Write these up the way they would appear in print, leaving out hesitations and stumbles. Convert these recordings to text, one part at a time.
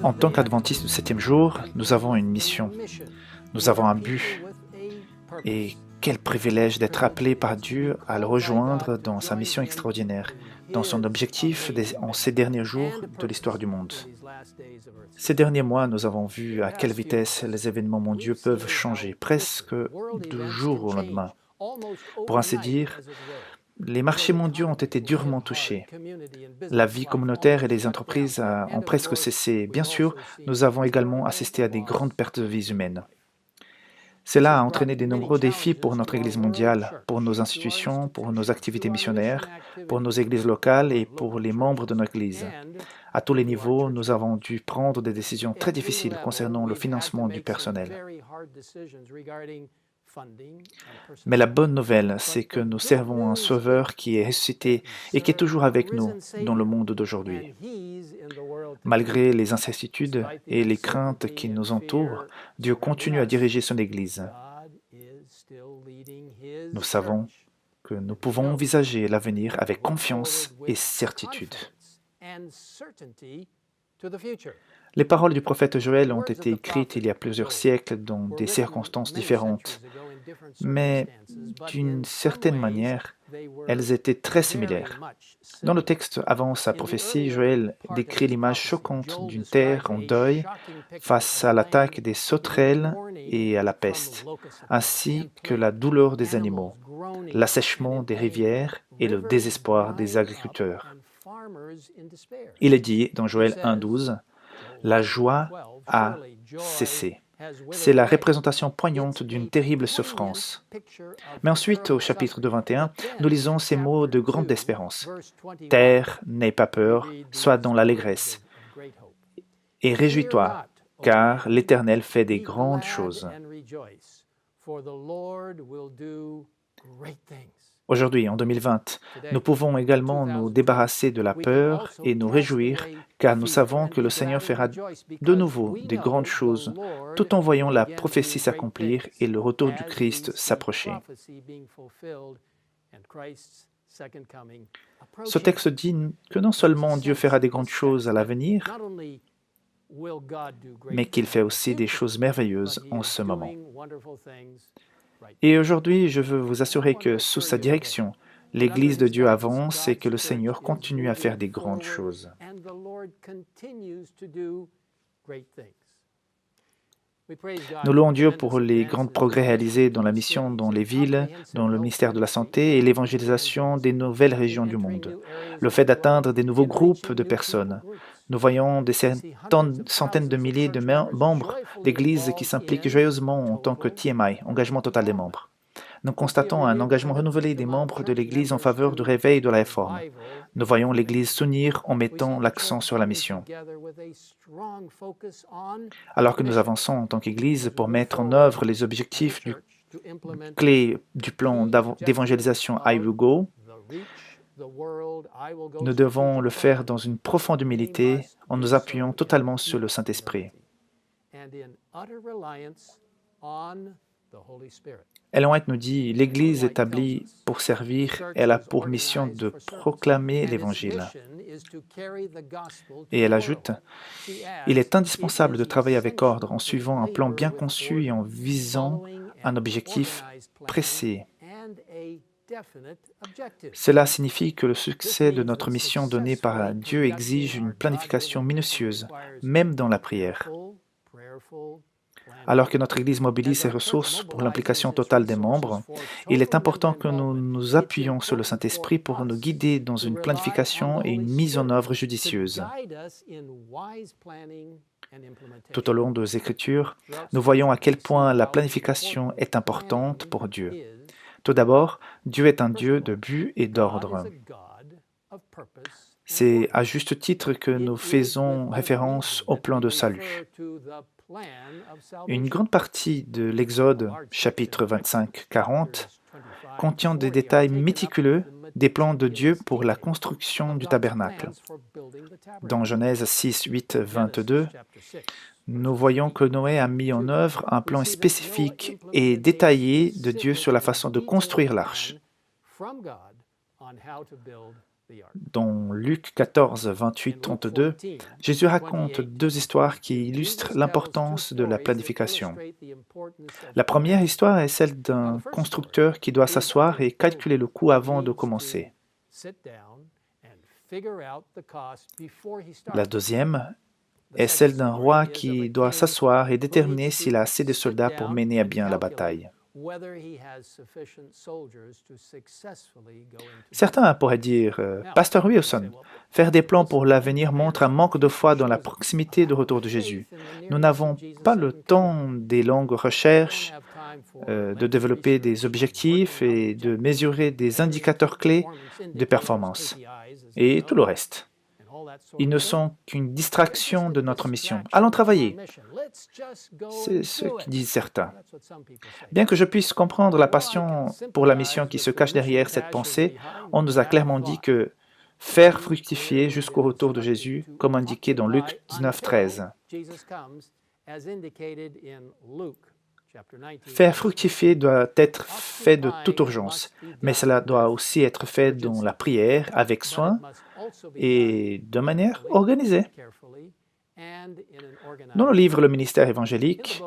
En tant qu'adventistes du septième jour, nous avons une mission, nous avons un but, et quel privilège d'être appelé par Dieu à le rejoindre dans sa mission extraordinaire, dans son objectif en ces derniers jours de l'histoire du monde. Ces derniers mois, nous avons vu à quelle vitesse les événements mondiaux peuvent changer, presque du jour au lendemain. Pour ainsi dire, les marchés mondiaux ont été durement touchés. La vie communautaire et les entreprises ont presque cessé. Bien sûr, nous avons également assisté à des grandes pertes de vies humaines. Cela a entraîné de nombreux défis pour notre Église mondiale, pour nos institutions, pour nos activités missionnaires, pour nos églises locales et pour les membres de notre Église. À tous les niveaux, nous avons dû prendre des décisions très difficiles concernant le financement du personnel. Mais la bonne nouvelle, c'est que nous servons un Sauveur qui est ressuscité et qui est toujours avec nous dans le monde d'aujourd'hui. Malgré les incertitudes et les craintes qui nous entourent, Dieu continue à diriger son Église. Nous savons que nous pouvons envisager l'avenir avec confiance et certitude. Les paroles du prophète Joël ont été écrites il y a plusieurs siècles dans des circonstances différentes, mais d'une certaine manière, elles étaient très similaires. Dans le texte avant sa prophétie, Joël décrit l'image choquante d'une terre en deuil face à l'attaque des sauterelles et à la peste, ainsi que la douleur des animaux, l'assèchement des rivières et le désespoir des agriculteurs. Il est dit dans Joël 1,12 « La joie a cessé ». C'est la représentation poignante d'une terrible souffrance. Mais ensuite, au chapitre 21, nous lisons ces mots de grande espérance. « Terre, n'aie pas peur, sois dans l'allégresse. Et réjouis-toi, car l'Éternel fait des grandes choses. » Aujourd'hui, en 2020, nous pouvons également nous débarrasser de la peur et nous réjouir, car nous savons que le Seigneur fera de nouveau des grandes choses, tout en voyant la prophétie s'accomplir et le retour du Christ s'approcher. Ce texte dit que non seulement Dieu fera des grandes choses à l'avenir, mais qu'il fait aussi des choses merveilleuses en ce moment. Et aujourd'hui, je veux vous assurer que sous sa direction, l'Église de Dieu avance et que le Seigneur continue à faire des grandes choses. Nous louons Dieu pour les grands progrès réalisés dans la mission dans les villes, dans le ministère de la Santé et l'évangélisation des nouvelles régions du monde. Le fait d'atteindre des nouveaux groupes de personnes. Nous voyons des centaines de milliers de membres d'Église qui s'impliquent joyeusement en tant que TMI, engagement total des membres. Nous constatons un engagement renouvelé des membres de l'Église en faveur du réveil de la réforme. Nous voyons l'Église s'unir en mettant l'accent sur la mission. Alors que nous avançons en tant qu'Église pour mettre en œuvre les objectifs clés du plan d'évangélisation I Will Go, nous devons le faire dans une profonde humilité en nous appuyant totalement sur le Saint-Esprit. Ellen White nous dit « L'Église établie pour servir, elle a pour mission de proclamer l'Évangile. » Et elle ajoute « Il est indispensable de travailler avec ordre en suivant un plan bien conçu et en visant un objectif précis. » Cela signifie que le succès de notre mission donnée par Dieu exige une planification minutieuse, même dans la prière. Alors que notre Église mobilise ses ressources pour l'implication totale des membres, il est important que nous nous appuyions sur le Saint-Esprit pour nous guider dans une planification et une mise en œuvre judicieuse. Tout au long des Écritures, nous voyons à quel point la planification est importante pour Dieu. Tout d'abord, Dieu est un Dieu de but et d'ordre. C'est à juste titre que nous faisons référence au plan de salut. Une grande partie de l'Exode, chapitre 25-40, contient des détails méticuleux des plans de Dieu pour la construction du tabernacle. Dans Genèse 6, 8, 22, nous voyons que Noé a mis en œuvre un plan spécifique et détaillé de Dieu sur la façon de construire l'arche. Dans Luc 14, 28, 32, Jésus raconte deux histoires qui illustrent l'importance de la planification. La première histoire est celle d'un constructeur qui doit s'asseoir et calculer le coût avant de commencer. La deuxième est celle d'un roi qui doit s'asseoir et déterminer s'il a assez de soldats pour mener à bien la bataille. Certains pourraient dire, Pasteur Wilson, faire des plans pour l'avenir montre un manque de foi dans la proximité du retour de Jésus. Nous n'avons pas le temps des longues recherches, de développer des objectifs et de mesurer des indicateurs clés de performance et tout le reste. Ils ne sont qu'une distraction de notre mission. Allons travailler. C'est ce que disent certains. Bien que je puisse comprendre la passion pour la mission qui se cache derrière cette pensée, on nous a clairement dit que faire fructifier jusqu'au retour de Jésus, comme indiqué dans Luc 19, 13. Faire fructifier doit être fait de toute urgence, mais cela doit aussi être fait dans la prière, avec soin et de manière organisée. Dans le livre Le ministère évangélique,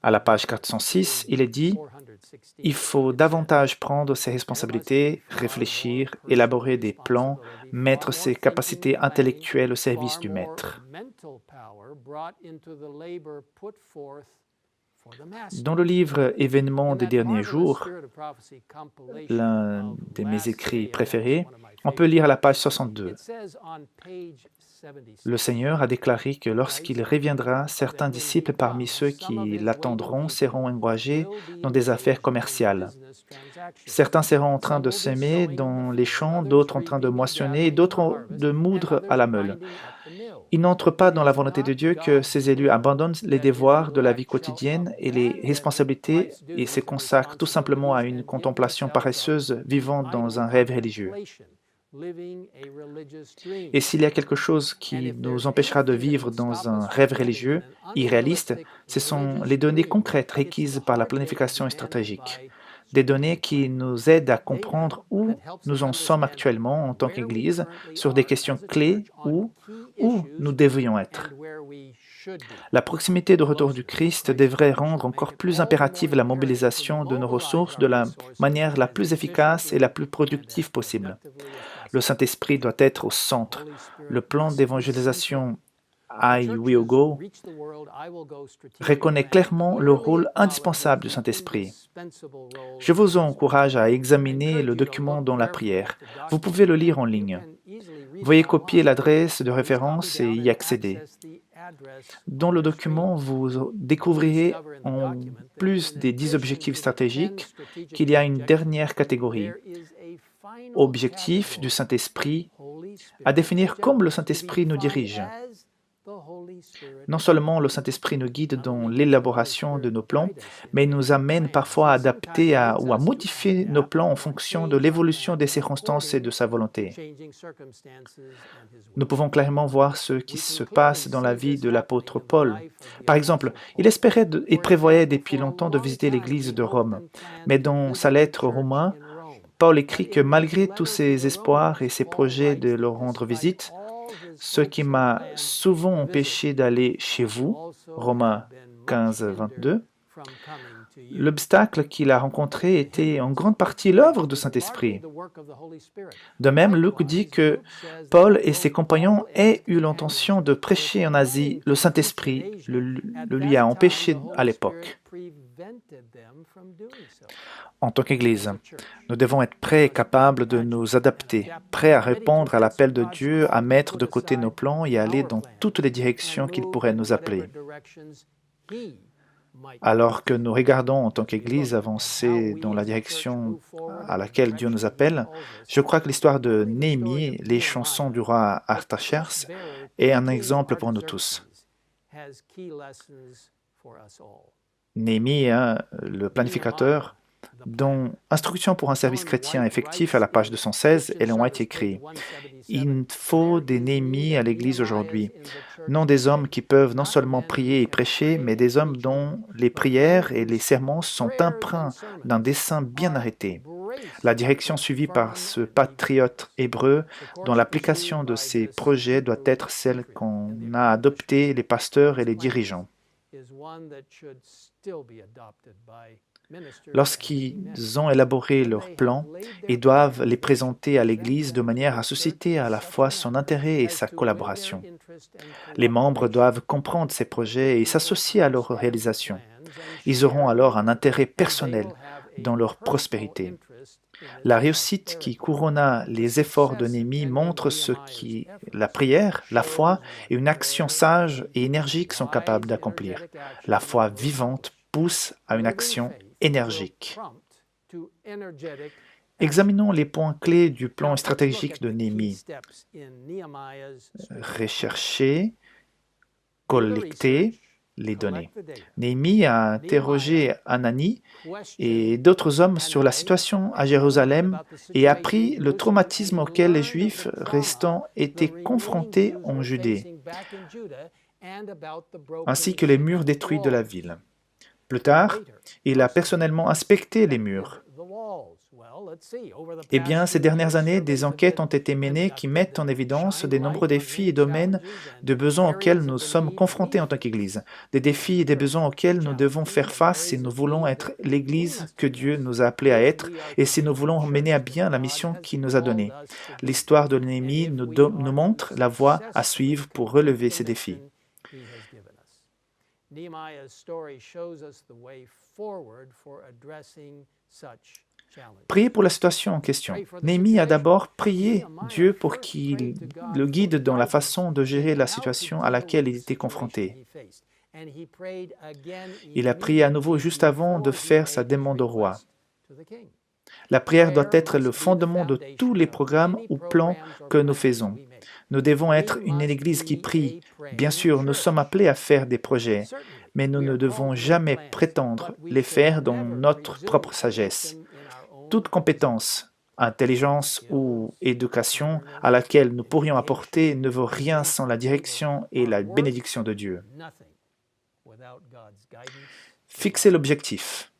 à la page 406, il est dit « Il faut davantage prendre ses responsabilités, réfléchir, élaborer des plans, mettre ses capacités intellectuelles au service du maître. » Dans le livre Événements des derniers jours, l'un de mes écrits préférés, on peut lire à la page 62. Le Seigneur a déclaré que lorsqu'il reviendra, certains disciples parmi ceux qui l'attendront seront engagés dans des affaires commerciales. Certains seront en train de semer dans les champs, d'autres en train de moissonner et d'autres de moudre à la meule. Il n'entre pas dans la volonté de Dieu que ses élus abandonnent les devoirs de la vie quotidienne et les responsabilités et se consacrent tout simplement à une contemplation paresseuse, vivant dans un rêve religieux. Et s'il y a quelque chose qui nous empêchera de vivre dans un rêve religieux irréaliste, ce sont les données concrètes requises par la planification stratégique. Des données qui nous aident à comprendre où nous en sommes actuellement en tant qu'Église sur des questions clés où nous devrions être. La proximité du retour du Christ devrait rendre encore plus impérative la mobilisation de nos ressources de la manière la plus efficace et la plus productive possible. Le Saint-Esprit doit être au centre. Le plan d'évangélisation I Will Go reconnaît clairement le rôle indispensable du Saint-Esprit. Je vous encourage à examiner le document dans la prière. Vous pouvez le lire en ligne. Veuillez copier l'adresse de référence et y accéder. Dans le document, vous découvrirez, en plus des 10 objectifs stratégiques, qu'il y a une dernière catégorie. Objectif du Saint-Esprit, à définir comme le Saint-Esprit nous dirige. Non seulement le Saint-Esprit nous guide dans l'élaboration de nos plans, mais il nous amène parfois à adapter ou à modifier nos plans en fonction de l'évolution des circonstances et de sa volonté. Nous pouvons clairement voir ce qui se passe dans la vie de l'apôtre Paul. Par exemple, il espérait et prévoyait depuis longtemps de visiter l'église de Rome, mais dans sa lettre aux Romains, Paul écrit que malgré tous ses espoirs et ses projets de leur rendre visite, ce qui m'a souvent empêché d'aller chez vous, Romains 15, 22, l'obstacle qu'il a rencontré était en grande partie l'œuvre du Saint-Esprit. De même, Luc dit que Paul et ses compagnons aient eu l'intention de prêcher en Asie. Le Saint-Esprit le lui a empêché à l'époque. En tant qu'Église, nous devons être prêts et capables de nous adapter, prêts à répondre à l'appel de Dieu, à mettre de côté nos plans et à aller dans toutes les directions qu'il pourrait nous appeler. Alors que nous regardons en tant qu'Église avancer dans la direction à laquelle Dieu nous appelle, je crois que l'histoire de Néhémie, les chansons du roi Artaxerxès, est un exemple pour nous tous. Néhémie, le planificateur, dans Instruction pour un service chrétien effectif à la page 216, Ellen White écrit « Il faut des Néhémies à l'Église aujourd'hui, non des hommes qui peuvent non seulement prier et prêcher, mais des hommes dont les prières et les sermons sont empreints d'un dessein bien arrêté. La direction suivie par ce patriote hébreu, dont l'application de ces projets doit être celle qu'on a adoptée les pasteurs et les dirigeants. Lorsqu'ils ont élaboré leurs plans, ils doivent les présenter à l'Église de manière à susciter à la fois son intérêt et sa collaboration. Les membres doivent comprendre ces projets et s'associer à leur réalisation. Ils auront alors un intérêt personnel dans leur prospérité. La réussite qui couronna les efforts de Néhémie montre ce que la prière, la foi et une action sage et énergique sont capables d'accomplir. La foi vivante pousse à une action énergique. Examinons les points clés du plan stratégique de Néhémie. Rechercher, collecter les données. Néhémie a interrogé Hanani et d'autres hommes sur la situation à Jérusalem et appris le traumatisme auquel les Juifs restants étaient confrontés en Judée, ainsi que les murs détruits de la ville. Plus tard, il a personnellement inspecté les murs. Eh bien, ces dernières années, des enquêtes ont été menées qui mettent en évidence des nombreux défis et domaines de besoins auxquels nous sommes confrontés en tant qu'Église, des défis et des besoins auxquels nous devons faire face si nous voulons être l'Église que Dieu nous a appelés à être et si nous voulons mener à bien la mission qu'il nous a donnée. L'histoire de Néhémie nous montre la voie à suivre pour relever ces défis. Priez pour la situation en question. Néhémie a d'abord prié Dieu pour qu'il le guide dans la façon de gérer la situation à laquelle il était confronté. Il a prié à nouveau juste avant de faire sa demande au roi. La prière doit être le fondement de tous les programmes ou plans que nous faisons. Nous devons être une Église qui prie. Bien sûr, nous sommes appelés à faire des projets, mais nous ne devons jamais prétendre les faire dans notre propre sagesse. Toute compétence, intelligence ou éducation à laquelle nous pourrions apporter ne vaut rien sans la direction et la bénédiction de Dieu. Fixez l'objectif.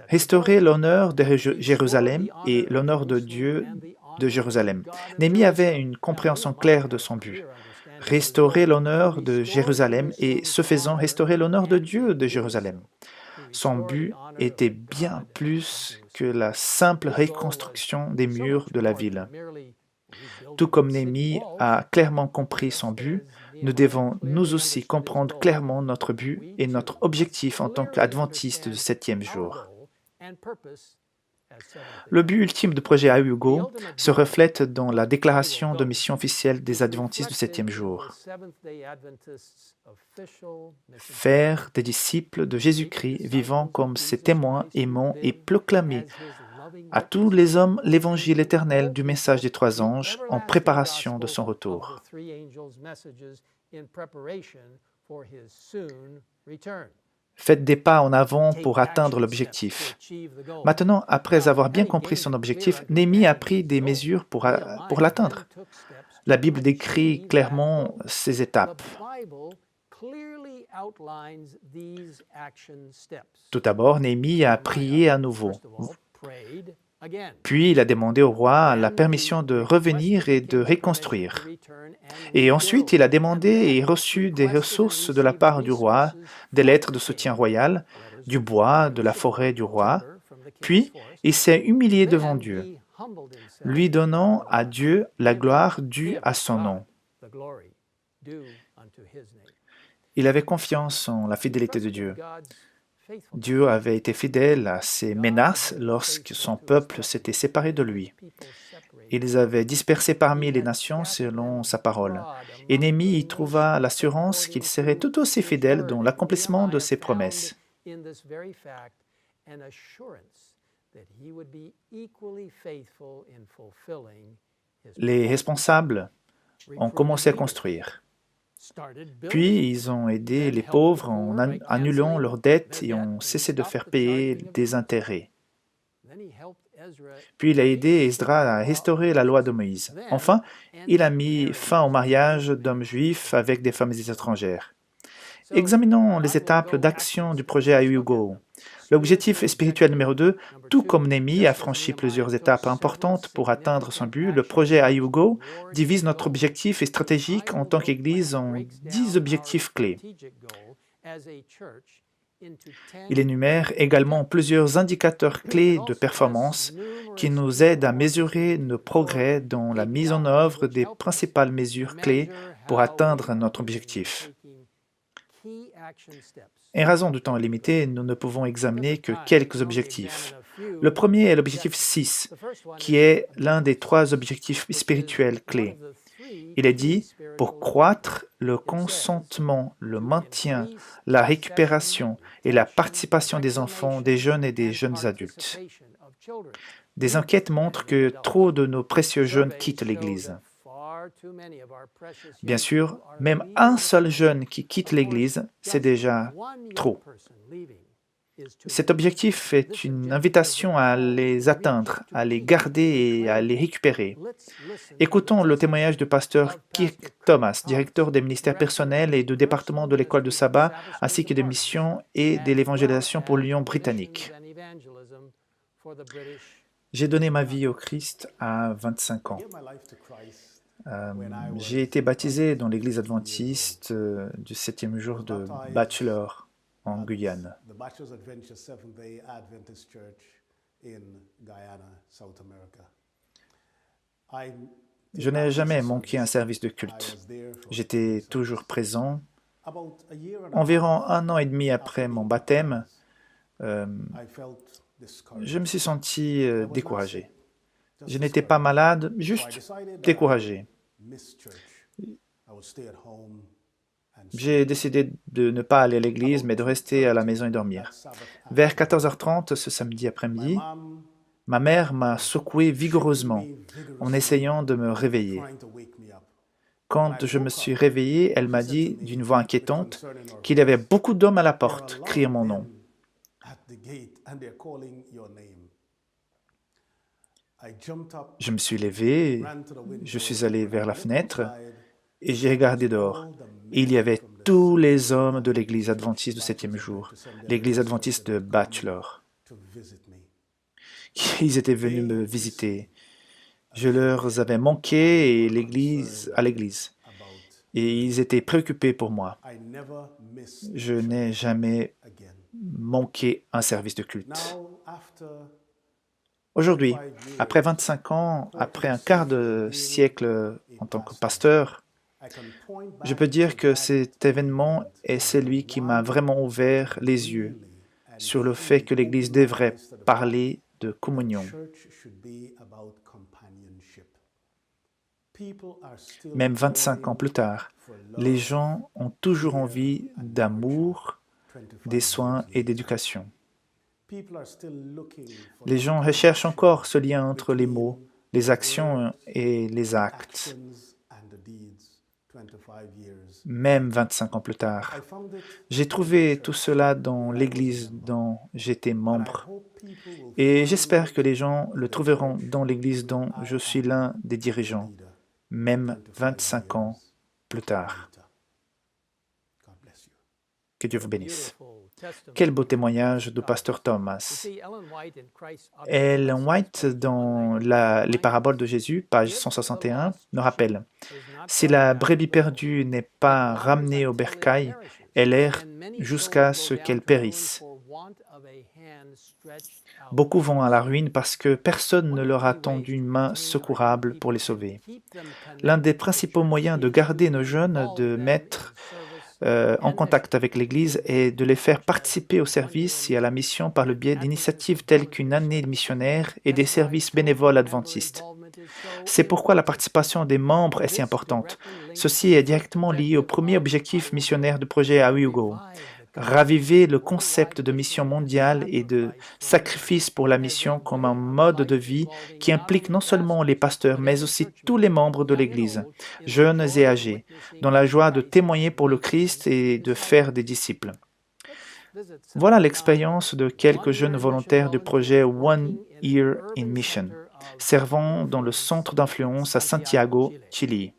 Restaurer l'honneur de Jérusalem et l'honneur de Dieu de Jérusalem. Néhémie avait une compréhension claire de son but. Restaurer l'honneur de Jérusalem et, ce faisant, restaurer l'honneur de Dieu de Jérusalem. Son but était bien plus que la simple reconstruction des murs de la ville. Tout comme Néhémie a clairement compris son but, nous devons nous aussi comprendre clairement notre but et notre objectif en tant qu'adventistes du septième jour. Le but ultime du projet AUGO se reflète dans la déclaration de mission officielle des adventistes du septième jour. Faire des disciples de Jésus-Christ vivant comme ses témoins aimants et proclamer à tous les hommes l'évangile éternel du message des trois anges en préparation de son retour. Faites des pas en avant pour atteindre l'objectif. Maintenant, après avoir bien compris son objectif, Néhémie a pris des mesures pour l'atteindre. La Bible décrit clairement ces étapes. Tout d'abord, Néhémie a prié à nouveau. Puis il a demandé au roi la permission de revenir et de reconstruire. Et ensuite, il a demandé et reçu des ressources de la part du roi, des lettres de soutien royal, du bois, de la forêt du roi. Puis, il s'est humilié devant Dieu, lui donnant à Dieu la gloire due à son nom. Il avait confiance en la fidélité de Dieu. Dieu avait été fidèle à ses menaces lorsque son peuple s'était séparé de lui. Il les avait dispersés parmi les nations selon sa parole. Et Néhémie y trouva l'assurance qu'il serait tout aussi fidèle dans l'accomplissement de ses promesses. Les responsables ont commencé à construire. Puis, ils ont aidé les pauvres en annulant leurs dettes et ont cessé de faire payer des intérêts. Puis, il a aidé Esdras à restaurer la loi de Moïse. Enfin, il a mis fin au mariage d'hommes juifs avec des femmes étrangères. Examinons les étapes d'action du projet Ayugo. L'objectif spirituel numéro 2, tout comme Némi a franchi plusieurs étapes importantes pour atteindre son but, le projet Ayugo divise notre objectif stratégique en tant qu'Église en 10 objectifs clés. Il énumère également plusieurs indicateurs clés de performance qui nous aident à mesurer nos progrès dans la mise en œuvre des principales mesures clés pour atteindre notre objectif. En raison du temps limité, nous ne pouvons examiner que quelques objectifs. Le premier est l'objectif 6, qui est l'un des 3 objectifs spirituels clés. Il est dit, pour croître, le consentement, le maintien, la récupération et la participation des enfants, des jeunes et des jeunes adultes. Des enquêtes montrent que trop de nos précieux jeunes quittent l'Église. Bien sûr, même un seul jeune qui quitte l'Église, c'est déjà trop. Cet objectif est une invitation à les atteindre, à les garder et à les récupérer. Écoutons le témoignage du pasteur Kirk Thomas, directeur des ministères personnels et du département de l'école de sabbat, ainsi que des missions et de l'évangélisation pour l'Union britannique. J'ai donné ma vie au Christ à 25 ans. J'ai été baptisé dans l'église adventiste du 7e jour de Bachelor en Guyane. Je n'ai jamais manqué un service de culte. J'étais toujours présent. Environ 1 an et demi après mon baptême, je me suis senti découragé. Je n'étais pas malade, juste découragé. J'ai décidé de ne pas aller à l'église, mais de rester à la maison et dormir. Vers 14h30 ce samedi après-midi, ma mère m'a secoué vigoureusement en essayant de me réveiller. Quand je me suis réveillé, elle m'a dit d'une voix inquiétante qu'il y avait beaucoup d'hommes à la porte, criant mon nom. Je me suis levé, je suis allé vers la fenêtre et j'ai regardé dehors. Il y avait tous les hommes de l'église adventiste du 7e jour, l'église adventiste de Bachelor. Ils étaient venus me visiter. Je leur avais manqué à l'église et ils étaient préoccupés pour moi. Je n'ai jamais manqué un service de culte. Aujourd'hui, après 25 ans, après un quart de siècle en tant que pasteur, je peux dire que cet événement est celui qui m'a vraiment ouvert les yeux sur le fait que l'Église devrait parler de communion. Même 25 ans plus tard, les gens ont toujours envie d'amour, des soins et d'éducation. Les gens recherchent encore ce lien entre les mots, les actions et les actes. Même 25 ans plus tard, j'ai trouvé tout cela dans l'Église dont j'étais membre. Et j'espère que les gens le trouveront dans l'Église dont je suis l'un des dirigeants, même 25 ans plus tard. Que Dieu vous bénisse. Quel beau témoignage du pasteur Thomas. Ellen White, dans les paraboles de Jésus, page 161, nous rappelle « Si la brebis perdue n'est pas ramenée au bercail, elle erre jusqu'à ce qu'elle périsse. Beaucoup vont à la ruine parce que personne ne leur a tendu une main secourable pour les sauver. L'un des principaux moyens de garder nos jeunes, de mettre en contact avec l'Église et de les faire participer au service et à la mission par le biais d'initiatives telles qu'une année missionnaire et des services bénévoles adventistes. C'est pourquoi la participation des membres est si importante. Ceci est directement lié au premier objectif missionnaire du projet Ayugo, raviver le concept de mission mondiale et de sacrifice pour la mission comme un mode de vie qui implique non seulement les pasteurs, mais aussi tous les membres de l'Église, jeunes et âgés, dans la joie de témoigner pour le Christ et de faire des disciples. Voilà l'expérience de quelques jeunes volontaires du projet One Year in Mission, servant dans le centre d'influence à Santiago, Chili.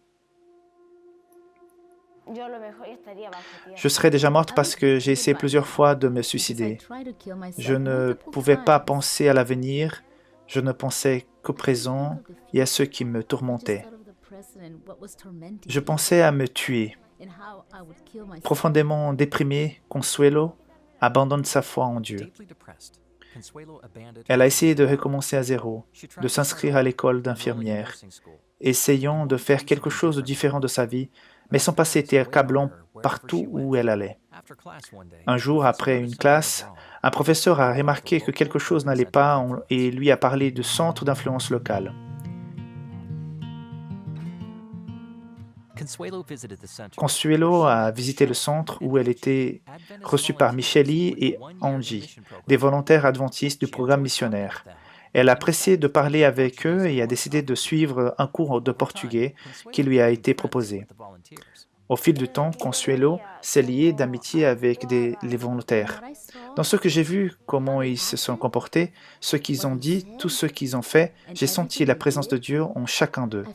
Je serais déjà morte parce que j'ai essayé plusieurs fois de me suicider. Je ne pouvais pas penser à l'avenir, je ne pensais qu'au présent et à ceux qui me tourmentaient. Je pensais à me tuer. Profondément déprimée, Consuelo abandonne sa foi en Dieu. Elle a essayé de recommencer à zéro, de s'inscrire à l'école d'infirmière, essayant de faire quelque chose de différent de sa vie, mais son passé était accablant partout où elle allait. Un jour, après une classe, un professeur a remarqué que quelque chose n'allait pas et lui a parlé de centre d'influence locale. Consuelo a visité le centre où elle était reçue par Micheli et Angie, des volontaires adventistes du programme missionnaire. Elle a apprécié de parler avec eux et a décidé de suivre un cours de portugais qui lui a été proposé. Au fil du temps, Consuelo s'est liée d'amitié avec les volontaires. Dans ce que j'ai vu, comment ils se sont comportés, ce qu'ils ont dit, tout ce qu'ils ont fait, j'ai senti la présence de Dieu en chacun d'eux.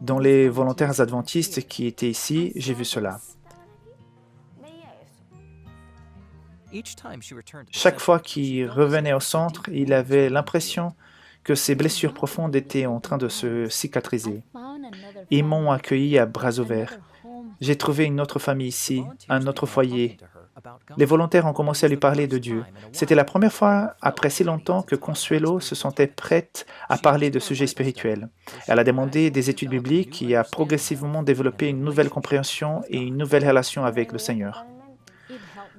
Dans les volontaires adventistes qui étaient ici, j'ai vu cela. Chaque fois qu'il revenait au centre, il avait l'impression que ses blessures profondes étaient en train de se cicatriser. Ils m'ont accueilli à bras ouverts. J'ai trouvé une autre famille ici, un autre foyer. Les volontaires ont commencé à lui parler de Dieu. C'était la première fois après si longtemps que Consuelo se sentait prête à parler de sujets spirituels. Elle a demandé des études bibliques et a progressivement développé une nouvelle compréhension et une nouvelle relation avec le Seigneur.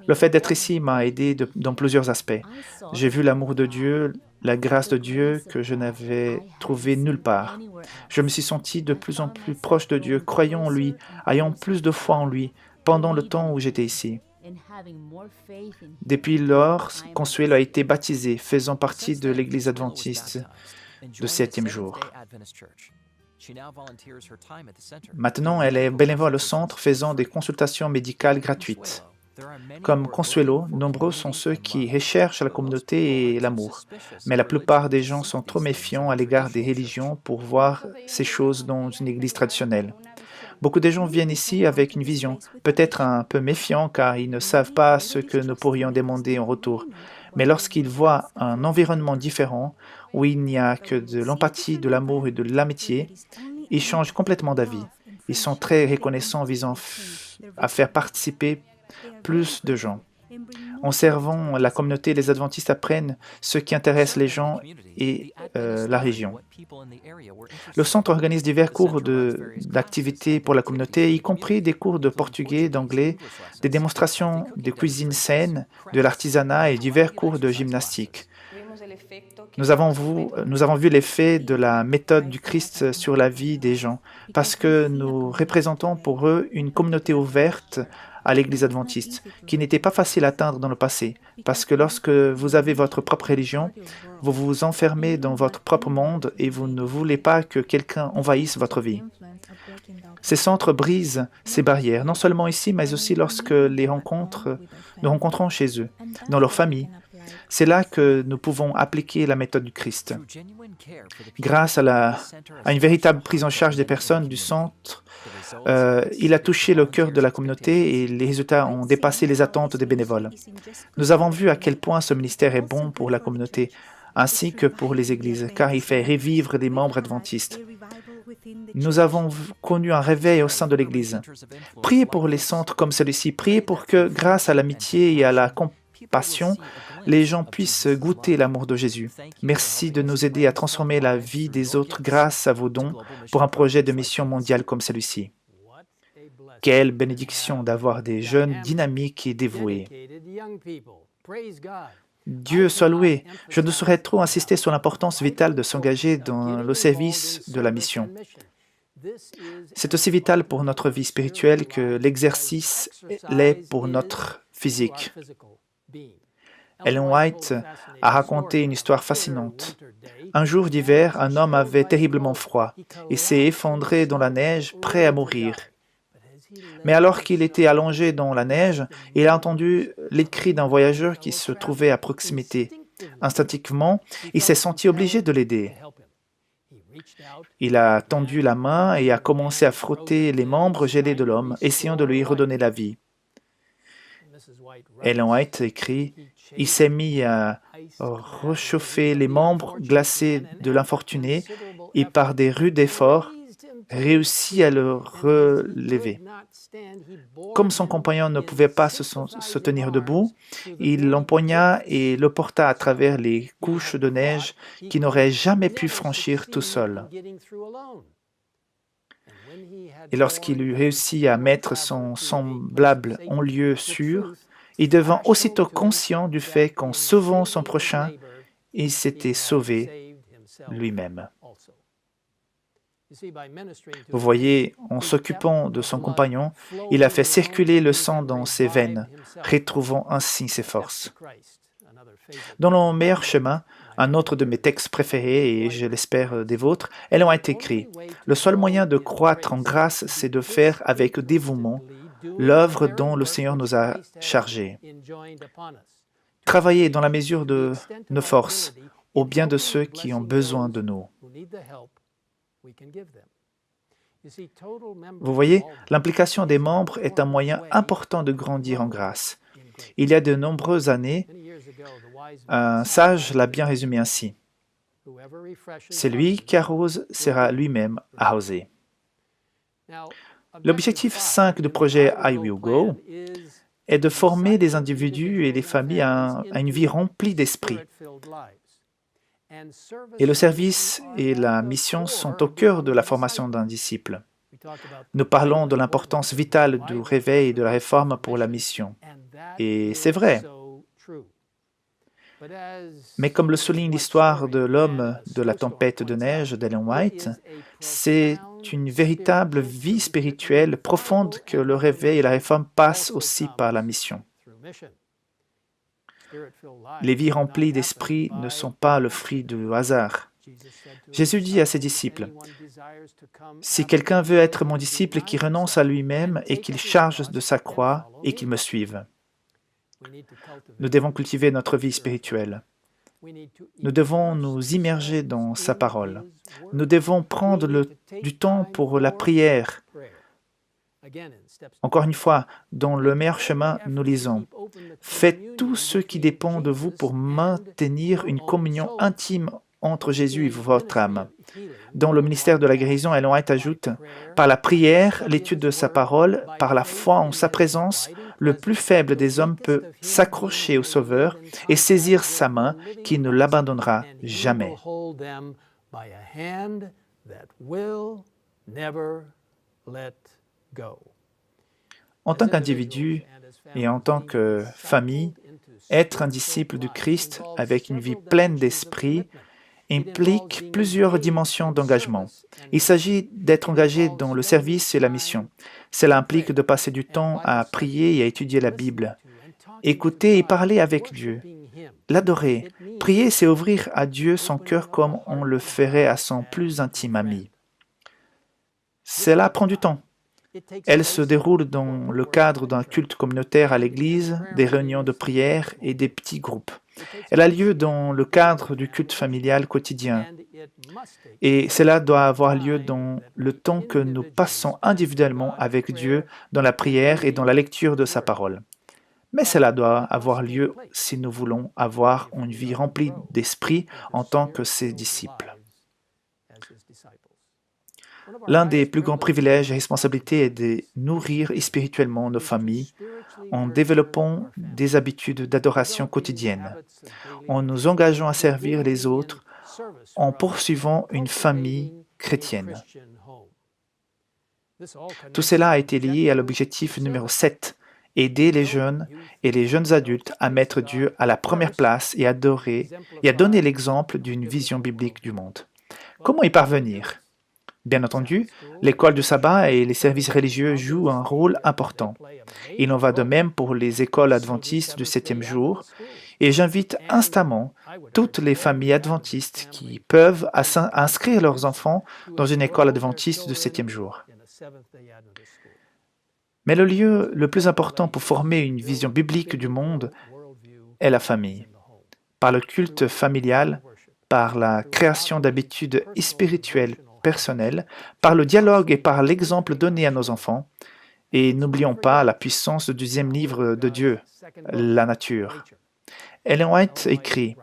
Le fait d'être ici m'a aidé dans plusieurs aspects. J'ai vu l'amour de Dieu, la grâce de Dieu que je n'avais trouvé nulle part. Je me suis senti de plus en plus proche de Dieu, croyant en lui, ayant plus de foi en lui, pendant le temps où j'étais ici. Depuis lors, Consuelo a été baptisée, faisant partie de l'Église adventiste du 7e jour. Maintenant, elle est bénévole au centre, faisant des consultations médicales gratuites. Comme Consuelo, nombreux sont ceux qui recherchent la communauté et l'amour, mais la plupart des gens sont trop méfiants à l'égard des religions pour voir ces choses dans une église traditionnelle. Beaucoup de gens viennent ici avec une vision, peut-être un peu méfiant car ils ne savent pas ce que nous pourrions demander en retour. Mais lorsqu'ils voient un environnement différent, où il n'y a que de l'empathie, de l'amour et de l'amitié, ils changent complètement d'avis. Ils sont très reconnaissants visant à faire participer plus de gens. En servant la communauté, les adventistes apprennent ce qui intéresse les gens et la région. Le centre organise divers cours d'activités pour la communauté, y compris des cours de portugais, d'anglais, des démonstrations de cuisine saine, de l'artisanat et divers cours de gymnastique. Nous avons vu l'effet de la méthode du Christ sur la vie des gens, parce que nous représentons pour eux une communauté ouverte à l'Église adventiste, qui n'était pas facile à atteindre dans le passé, parce que lorsque vous avez votre propre religion, vous vous enfermez dans votre propre monde et vous ne voulez pas que quelqu'un envahisse votre vie. Ces centres brisent ces barrières, non seulement ici, mais aussi lorsque nous rencontrons chez eux, dans leur famille. C'est là que nous pouvons appliquer la méthode du Christ. Grâce à une véritable prise en charge des personnes du centre, il a touché le cœur de la communauté et les résultats ont dépassé les attentes des bénévoles. Nous avons vu à quel point ce ministère est bon pour la communauté, ainsi que pour les églises, car il fait revivre des membres adventistes. Nous avons connu un réveil au sein de l'Église. Priez pour les centres comme celui-ci, priez pour que, grâce à l'amitié et à la compassion, les gens puissent goûter l'amour de Jésus. Merci de nous aider à transformer la vie des autres grâce à vos dons pour un projet de mission mondiale comme celui-ci. Quelle bénédiction d'avoir des jeunes dynamiques et dévoués. Dieu soit loué. Je ne saurais trop insister sur l'importance vitale de s'engager dans le service de la mission. C'est aussi vital pour notre vie spirituelle que l'exercice l'est pour notre physique. Ellen White a raconté une histoire fascinante. Un jour d'hiver, un homme avait terriblement froid et s'est effondré dans la neige, prêt à mourir. Mais alors qu'il était allongé dans la neige, il a entendu les cris d'un voyageur qui se trouvait à proximité. Instinctivement, il s'est senti obligé de l'aider. Il a tendu la main et a commencé à frotter les membres gelés de l'homme, essayant de lui redonner la vie. Ellen White écrit « Il s'est mis à réchauffer les membres glacés de l'infortuné et par des rudes efforts, réussit à le relever. Comme son compagnon ne pouvait pas se tenir debout, il l'empoigna et le porta à travers les couches de neige qu'il n'aurait jamais pu franchir tout seul. Et lorsqu'il eut réussi à mettre son semblable en lieu sûr, il devint aussitôt conscient du fait qu'en sauvant son prochain, il s'était sauvé lui-même. Vous voyez, en s'occupant de son compagnon, il a fait circuler le sang dans ses veines, retrouvant ainsi ses forces. Dans le meilleur chemin, un autre de mes textes préférés, et je l'espère des vôtres, elles ont été écrits. Le seul moyen de croître en grâce, c'est de faire avec dévouement l'œuvre dont le Seigneur nous a chargés. Travailler dans la mesure de nos forces, au bien de ceux qui ont besoin de nous. Vous voyez, l'implication des membres est un moyen important de grandir en grâce. Il y a de nombreuses années, un sage l'a bien résumé ainsi. Celui qui arrose sera lui-même arrosé. L'objectif 5 du projet I Will Go est de former des individus et des familles à une vie remplie d'esprit. Et le service et la mission sont au cœur de la formation d'un disciple. Nous parlons de l'importance vitale du réveil et de la réforme pour la mission. Et c'est vrai. Mais comme le souligne l'histoire de l'homme de la tempête de neige d'Ellen White, c'est une véritable vie spirituelle profonde que le réveil et la réforme passent aussi par la mission. Les vies remplies d'esprit ne sont pas le fruit du hasard. Jésus dit à ses disciples, « Si quelqu'un veut être mon disciple, qu'il renonce à lui-même et qu'il charge de sa croix et qu'il me suive. » Nous devons cultiver notre vie spirituelle. Nous devons nous immerger dans sa parole. Nous devons prendre du temps pour la prière. Encore une fois, dans le meilleur chemin, nous lisons « Faites tout ce qui dépend de vous pour maintenir une communion intime entre Jésus et votre âme. » Dans le ministère de la guérison, Ellen White ajoute « Par la prière, l'étude de sa parole, par la foi en sa présence, le plus faible des hommes peut s'accrocher au Sauveur et saisir sa main qui ne l'abandonnera jamais. » En tant qu'individu et en tant que famille, être un disciple du Christ avec une vie pleine d'esprit implique plusieurs dimensions d'engagement. Il s'agit d'être engagé dans le service et la mission. Cela implique de passer du temps à prier et à étudier la Bible, écouter et parler avec Dieu, l'adorer. Prier, c'est ouvrir à Dieu son cœur comme on le ferait à son plus intime ami. Cela prend du temps. Elle se déroule dans le cadre d'un culte communautaire à l'église, des réunions de prière et des petits groupes. Elle a lieu dans le cadre du culte familial quotidien. Et cela doit avoir lieu dans le temps que nous passons individuellement avec Dieu dans la prière et dans la lecture de sa parole. Mais cela doit avoir lieu si nous voulons avoir une vie remplie d'esprit en tant que ses disciples. L'un des plus grands privilèges et responsabilités est de nourrir spirituellement nos familles en développant des habitudes d'adoration quotidienne, en nous engageant à servir les autres, en poursuivant une famille chrétienne. Tout cela a été lié à l'objectif numéro 7, aider les jeunes et les jeunes adultes à mettre Dieu à la première place et à donner l'exemple d'une vision biblique du monde. Comment y parvenir ? Bien entendu, l'école du sabbat et les services religieux jouent un rôle important. Il en va de même pour les écoles adventistes du 7e jour, et j'invite instamment toutes les familles adventistes qui peuvent à inscrire leurs enfants dans une école adventiste du 7e jour. Mais le lieu le plus important pour former une vision biblique du monde est la famille. Par le culte familial, par la création d'habitudes spirituelles personnelles, par le dialogue et par l'exemple donné à nos enfants. Et n'oublions pas la puissance du deuxième livre de Dieu, la nature. Ellen White écrit: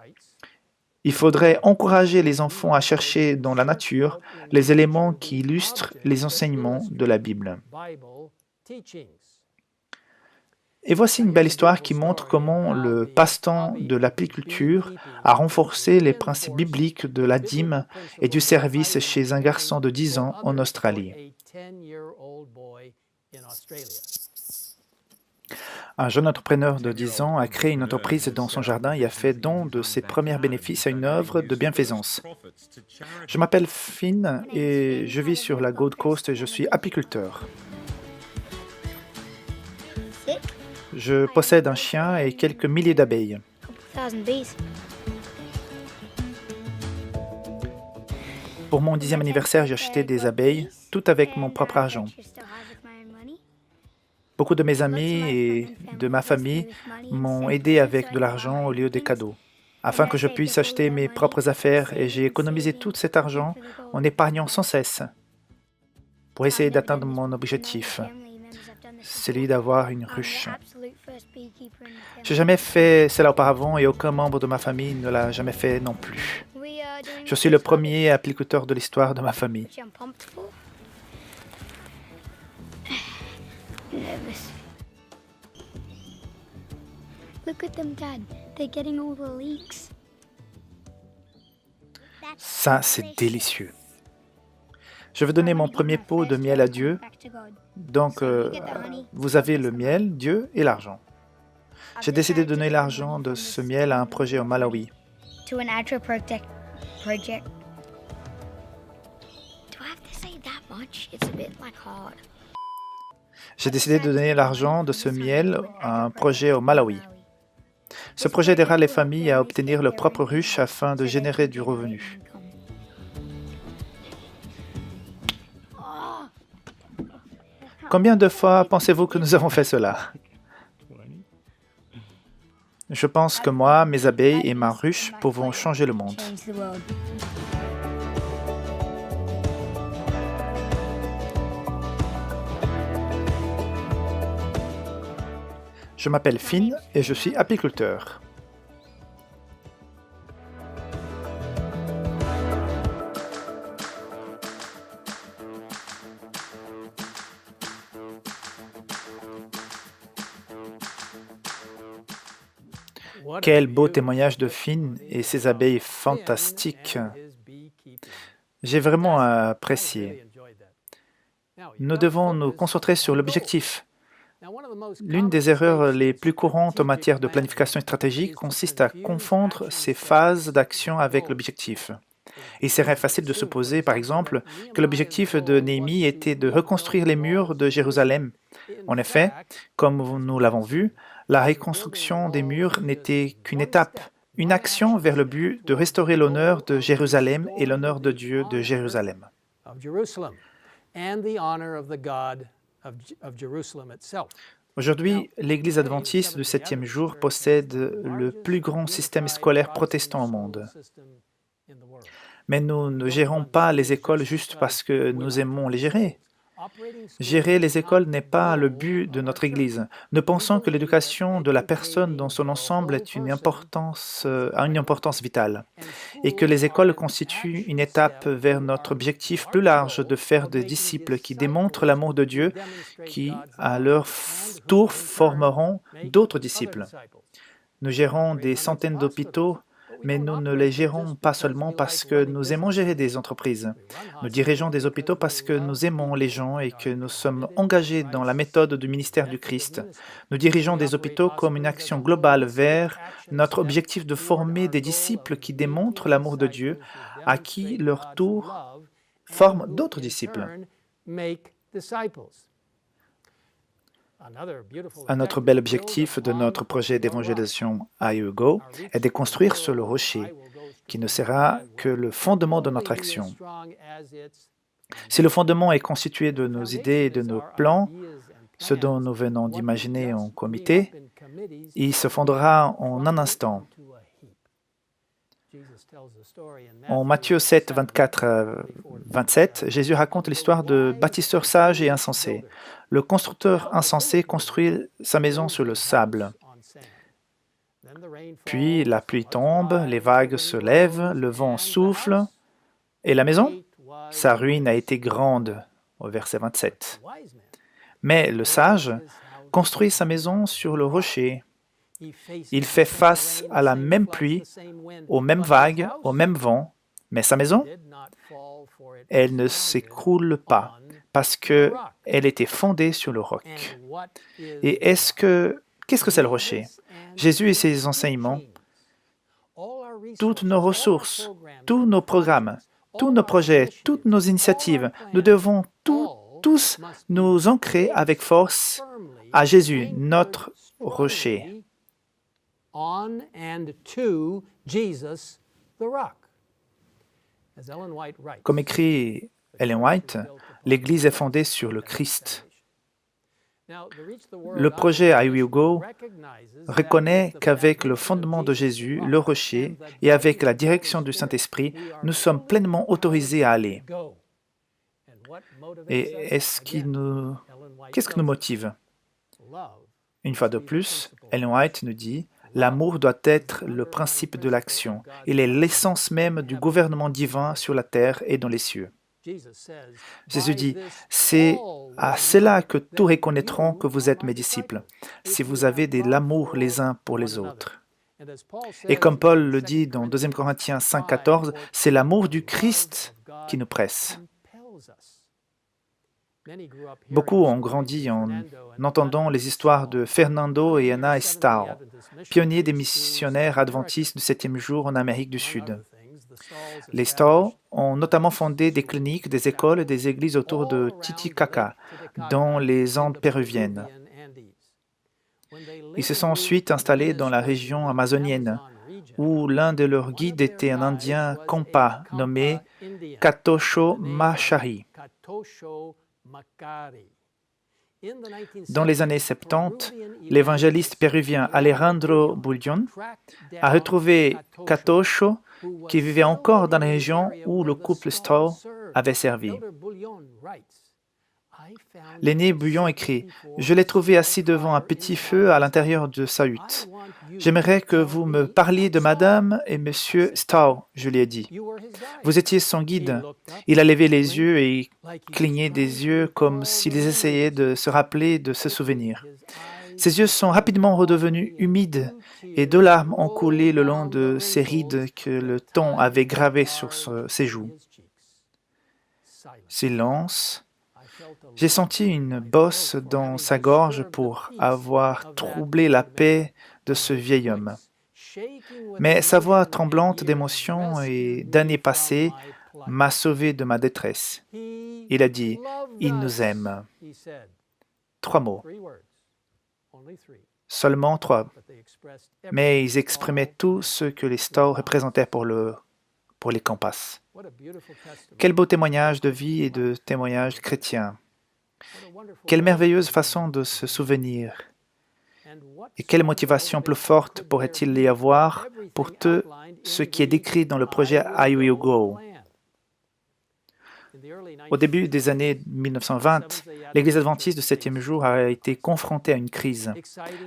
il faudrait encourager les enfants à chercher dans la nature les éléments qui illustrent les enseignements de la Bible. Et voici une belle histoire qui montre comment le passe-temps de l'apiculture a renforcé les principes bibliques de la dîme et du service chez un garçon de 10 ans en Australie. Un jeune entrepreneur de 10 ans a créé une entreprise dans son jardin et a fait don de ses premiers bénéfices à une œuvre de bienfaisance. Je m'appelle Finn et je vis sur la Gold Coast et je suis apiculteur. Je possède un chien et quelques milliers d'abeilles. Pour mon 10e anniversaire, j'ai acheté des abeilles, tout avec mon propre argent. Beaucoup de mes amis et de ma famille m'ont aidé avec de l'argent au lieu des cadeaux, afin que je puisse acheter mes propres affaires, et j'ai économisé tout cet argent en épargnant sans cesse pour essayer d'atteindre mon objectif, celui d'avoir une ruche. Je n'ai jamais fait cela auparavant et aucun membre de ma famille ne l'a jamais fait non plus. Je suis le premier apiculteur de l'histoire de ma famille. Ça, c'est délicieux. Je vais donner mon premier pot de miel à Dieu. Donc, vous avez le miel, Dieu et l'argent. J'ai décidé de donner l'argent de ce miel à un projet au Malawi. J'ai décidé de donner l'argent de ce miel à un projet au Malawi. Ce projet aidera les familles à obtenir leur propre ruche afin de générer du revenu. Combien de fois pensez-vous que nous avons fait cela? Je pense que moi, mes abeilles et ma ruche pouvons changer le monde. Je m'appelle Finn et je suis apiculteur. Quel beau témoignage de Finn et ses abeilles fantastiques. J'ai vraiment apprécié. Nous devons nous concentrer sur l'objectif. L'une des erreurs les plus courantes en matière de planification stratégique consiste à confondre ces phases d'action avec l'objectif. Il serait facile de supposer, par exemple, que l'objectif de Néhémie était de reconstruire les murs de Jérusalem. En effet, comme nous l'avons vu, la reconstruction des murs n'était qu'une étape, une action vers le but de restaurer l'honneur de Jérusalem et l'honneur de Dieu de Jérusalem. Aujourd'hui, l'Église adventiste du 7e jour possède le plus grand système scolaire protestant au monde. Mais nous ne gérons pas les écoles juste parce que nous aimons les gérer. Gérer les écoles n'est pas le but de notre Église. Nous pensons que l'éducation de la personne dans son ensemble a une importance vitale et que les écoles constituent une étape vers notre objectif plus large de faire des disciples qui démontrent l'amour de Dieu, qui, à leur tour, formeront d'autres disciples. Nous gérons des centaines d'hôpitaux, mais nous ne les gérons pas seulement parce que nous aimons gérer des entreprises. Nous dirigeons des hôpitaux parce que nous aimons les gens et que nous sommes engagés dans la méthode du ministère du Christ. Nous dirigeons des hôpitaux comme une action globale vers notre objectif de former des disciples qui démontrent l'amour de Dieu, à qui leur tour forment d'autres disciples. Un autre bel objectif de notre projet d'évangélisation IUGO est de construire sur le rocher, qui ne sera que le fondement de notre action. Si le fondement est constitué de nos idées et de nos plans, ce dont nous venons d'imaginer en comité, il se fondera en un instant. En Matthieu 7, 24 à 27, Jésus raconte l'histoire de bâtisseur sage et insensé. Le constructeur insensé construit sa maison sur le sable. Puis la pluie tombe, les vagues se lèvent, le vent souffle. Et la maison? Sa ruine a été grande, au verset 27. Mais le sage construit sa maison sur le rocher. Il fait face à la même pluie, aux mêmes vagues, au même vent, mais sa maison, elle ne s'écroule pas parce qu'elle était fondée sur le roc. Et qu'est-ce que c'est le rocher? Jésus et ses enseignements, toutes nos ressources, tous nos programmes, tous nos projets, toutes nos initiatives, nous devons tous nous ancrer avec force à Jésus, notre rocher. Comme écrit Ellen White, l'Église est fondée sur le Christ. Le projet I Will Go reconnaît qu'avec le fondement de Jésus, le rocher, et avec la direction du Saint-Esprit, nous sommes pleinement autorisés à aller. Et qu'est-ce qui nous motive? Une fois de plus, Ellen White nous dit, l'amour doit être le principe de l'action. Il est l'essence même du gouvernement divin sur la terre et dans les cieux. Jésus dit, c'est à cela que tous reconnaîtront que vous êtes mes disciples, si vous avez de l'amour les uns pour les autres. Et comme Paul le dit dans 2 Corinthiens 5, 14, c'est l'amour du Christ qui nous presse. Beaucoup ont grandi en entendant les histoires de Fernando et Anna Stau, pionniers des missionnaires adventistes du 7e jour en Amérique du Sud. Les Stau ont notamment fondé des cliniques, des écoles et des églises autour de Titicaca, dans les Andes péruviennes. Ils se sont ensuite installés dans la région amazonienne, où l'un de leurs guides était un Indien Kompa nommé Katosho Machari. Dans les années 70, l'évangéliste péruvien Alejandro Bullón a retrouvé Katosho qui vivait encore dans la région où le couple Stau avait servi. L'aîné Bullón écrit « Je l'ai trouvé assis devant un petit feu à l'intérieur de sa hutte. J'aimerais que vous me parliez de Madame et Monsieur Stau, je lui ai dit. Vous étiez son guide. Il a levé les yeux et cligné des yeux comme s'il essayait de se rappeler de ce souvenir. Ses yeux sont rapidement redevenus humides et 2 larmes ont coulé le long de ses rides que le temps avait gravées sur ses joues. Silence. J'ai senti une bosse dans sa gorge pour avoir troublé la paix de ce vieil homme. Mais sa voix tremblante d'émotion et d'années passées m'a sauvé de ma détresse. Il a dit « Il nous aime ». 3 mots. Seulement 3. Mais ils exprimaient tout ce que les Stau représentaient pour les Kompas. Quel beau témoignage de vie et de témoignage chrétien. Quelle merveilleuse façon de se souvenir. Et quelle motivation plus forte pourrait-il y avoir pour tout ce qui est décrit dans le projet I Will Go. Au début des années 1920, l'Église adventiste du 7e jour a été confrontée à une crise.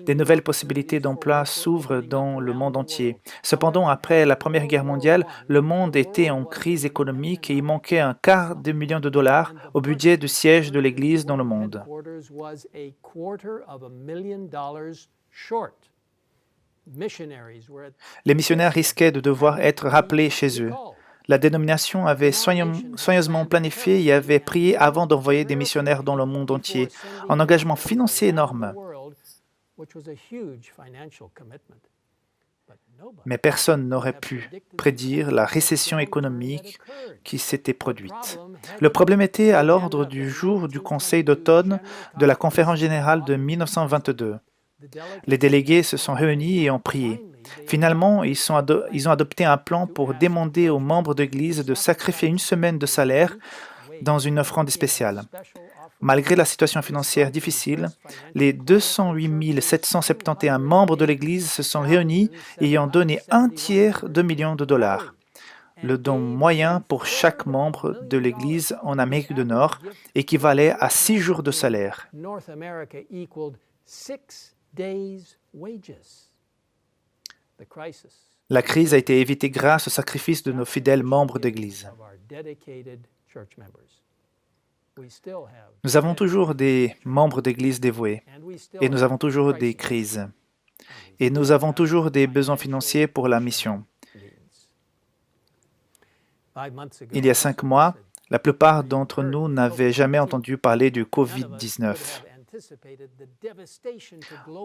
Des nouvelles possibilités d'emploi s'ouvrent dans le monde entier. Cependant, après la Première Guerre mondiale, le monde était en crise économique et il manquait $250 000 au budget du siège de l'Église dans le monde. Les missionnaires risquaient de devoir être rappelés chez eux. La dénomination avait soigneusement planifié et avait prié avant d'envoyer des missionnaires dans le monde entier, un engagement financier énorme. Mais personne n'aurait pu prédire la récession économique qui s'était produite. Le problème était à l'ordre du jour du Conseil d'automne de la Conférence générale de 1922. Les délégués se sont réunis et ont prié. Finalement, ils ont adopté un plan pour demander aux membres de l'Église de sacrifier 1 semaine de salaire dans une offrande spéciale. Malgré la situation financière difficile, les 208 771 membres de l'Église se sont réunis ayant donné un tiers de million de dollars. Le don moyen pour chaque membre de l'Église en Amérique du Nord équivalait à 6 jours de salaire. La crise a été évitée grâce au sacrifice de nos fidèles membres d'Église. Nous avons toujours des membres d'Église dévoués et nous avons toujours des crises et nous avons toujours des besoins financiers pour la mission. Il y a 5 mois, la plupart d'entre nous n'avaient jamais entendu parler du COVID-19.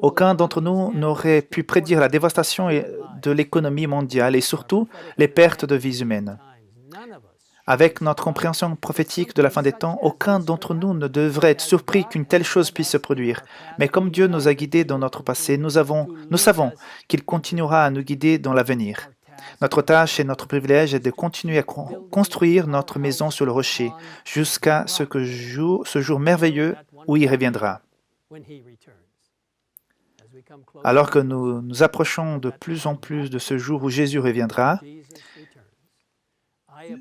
Aucun d'entre nous n'aurait pu prédire la dévastation de l'économie mondiale et surtout les pertes de vies humaines. Avec notre compréhension prophétique de la fin des temps, aucun d'entre nous ne devrait être surpris qu'une telle chose puisse se produire. Mais comme Dieu nous a guidés dans notre passé, nous savons qu'il continuera à nous guider dans l'avenir. Notre tâche et notre privilège est de continuer à construire notre maison sur le rocher jusqu'à ce jour merveilleux où il reviendra. Alors que nous nous approchons de plus en plus de ce jour où Jésus reviendra,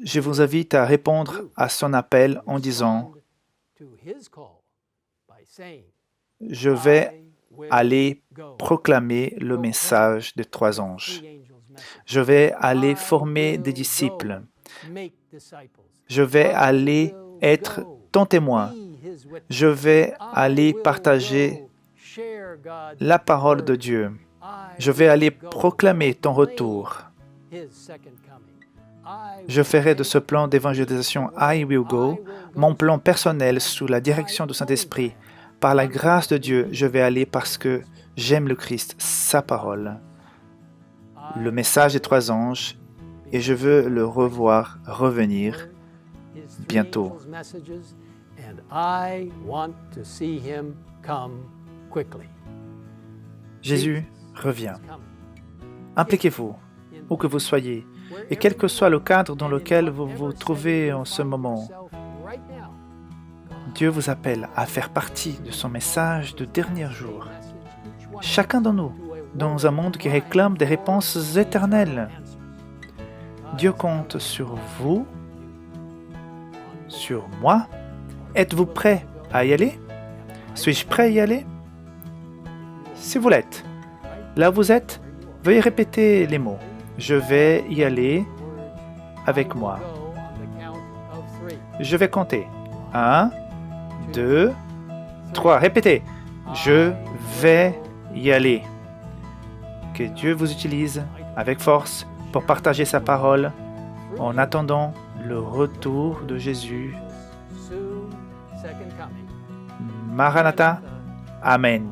je vous invite à répondre à son appel en disant « Je vais aller proclamer le message des 3 anges. Je vais aller former des disciples. Je vais aller être ton témoin. Je vais aller partager la parole de Dieu. Je vais aller proclamer ton retour. Je ferai de ce plan d'évangélisation I Will Go mon plan personnel sous la direction du Saint-Esprit. Par la grâce de Dieu, je vais aller parce que j'aime le Christ, sa parole, le message des 3 anges, et je veux le revoir revenir bientôt. Jésus revient. Impliquez-vous, où que vous soyez, et quel que soit le cadre dans lequel vous vous trouvez en ce moment. Dieu vous appelle à faire partie de son message de dernier jour. Chacun de nous, dans un monde qui réclame des réponses éternelles. Dieu compte sur vous, sur moi. Êtes-vous prêt à y aller? Suis-je prêt à y aller? Si vous l'êtes, là où vous êtes, veuillez répéter les mots. Je vais y aller avec moi. Je vais compter. 1, 2, 3. Répétez. Je vais y aller. Que Dieu vous utilise avec force pour partager sa parole en attendant le retour de Jésus. Maranatha. Amen.